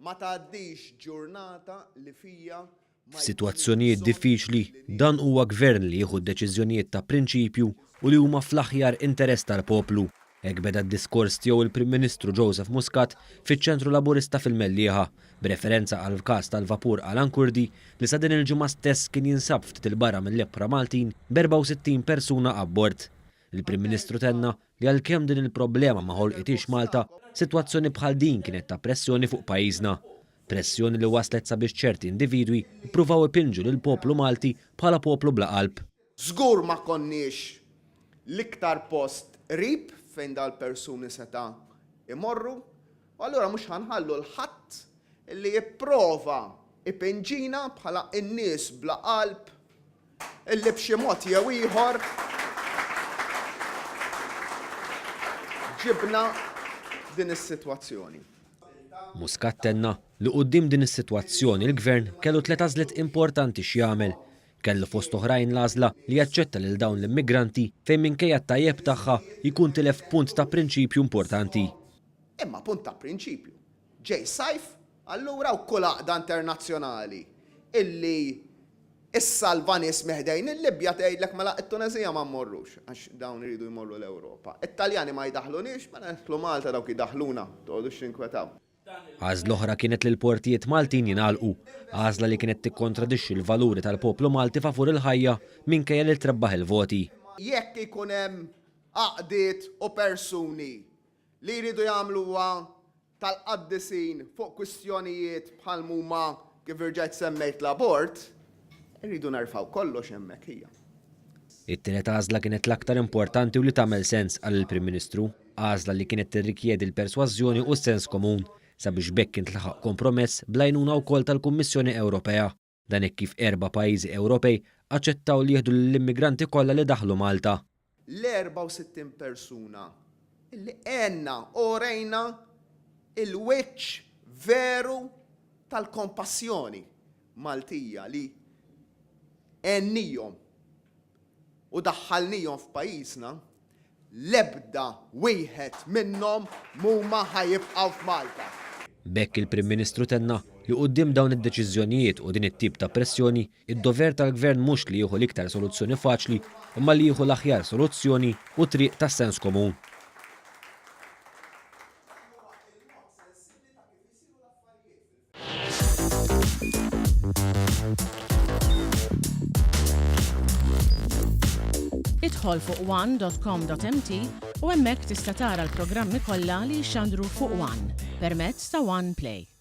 ma tgħaddix ġurnata li fija F'sitwazzjonijiet diffiċli, dan huwa gvern li jieħu deċiżjonijiet ta' prinċipju u li huma fl-aħjar interess tal-poplu. Hekk beda d-diskors tiegħu il-Prim Ministru Joseph Muscat fiċ-ċentru Laburista fil-Mellieħa, b'referenza għal każ tal-vapur Alan Kurdi li sa din il-ġimgħa stess kien jinsab ftit il-barra mill-Lepra Maltin b'64 persuna abbord. Il-Prim Ministru tenna li għalkemm din il-problema ma ħolqitix Malta, sitwazzjoni bħal din kienet ta' pressjoni fuq pajjiżna. Pressjoni li waslet sabiex ċerti individwi ippruvaw ipinġu lil poplu Malti bħala poplu bla qalb. Żgur ma konniex l-iktar post qrib fejn dal-persuni seta' imorru, u allura mhux ħanħallu l-ħadd li jipprova ipinġina bħala n-nies bla qalb illi b'xi mod jew ieħor ġibna din is-sitwazzjoni. Muscat tenna li quddiem din is-sitwazzjoni l-Gvern kellu tliet għażliet importanti x'jagħmel. Kellu fost oħrajn l-għażla li jaċċetta lil dawn l-immigranti fejn minkejja t-tajjeb tagħha jkun tilef punt ta' prinċipju importanti. Imma punt ta' prinċipju. Ġej sajf, allura wkoll għaqda internazzjonali illi issalva nies meħdejn il-Libja tgħidlek mela t-Tunezija ma mmorrux għax dawn iridu jmorru l-Ewropa. It-Taljani ma jdaħlunix, ma nidħlu Malta dawk jidaħluna, toqgħodux tinkwetaw. Għażla oħra kienet li l-portijiet Maltin jingħalqu, għażla li kienet tikkontradixxi l-valuri tal-poplu Malti favur il-ħajja minkejja li trebbaħ il-voti. Jekk ikun hemm għaqdiet u persuni li jridu jagħmluha tal-qaddisin fuq kwistjonijiet bħal huma kif irġgħet semmejt l-abort, irridu nerfgħu kollox hemmhekk hija. It-tielet għażla kienet l-aktar importanti u li tagħmel sens għall-Prim Ministru, għażla li kienet tirrikjedi l-persważjoni u s-sens komun sabiex bekk intlaħaq kompromess bl-għajnuna wkoll tal-Kummissjoni Ewropea. Dan hekk kif 4 pajjiżi Ewropej aċċettaw li jieħdu l-immigranti kollha li daħlu Malta. L-64 persuna illi għenna u rejna il-wiċċ veru tal-kompassjoni Maltija li għennijom u daħħalnijom f'pajjiżna, l-ebda wieħed minnhom huma ħajibqgħu f'Malta. Bekk il-Prim Ministru tenna li quddiem dawn id-deċiżjonijiet u din it-tip ta' pressjoni, id-dover tal-Gvern mhux li jieħu l-iktar soluzzjoni faċli, imma li jieħu l-aħjar soluzzjoni u triq tas-sens komun. Idħol fuq one.com.mt u hemmhekk tista' tara l-programmi kollha li jxandru fuq One permezz ta' One Play.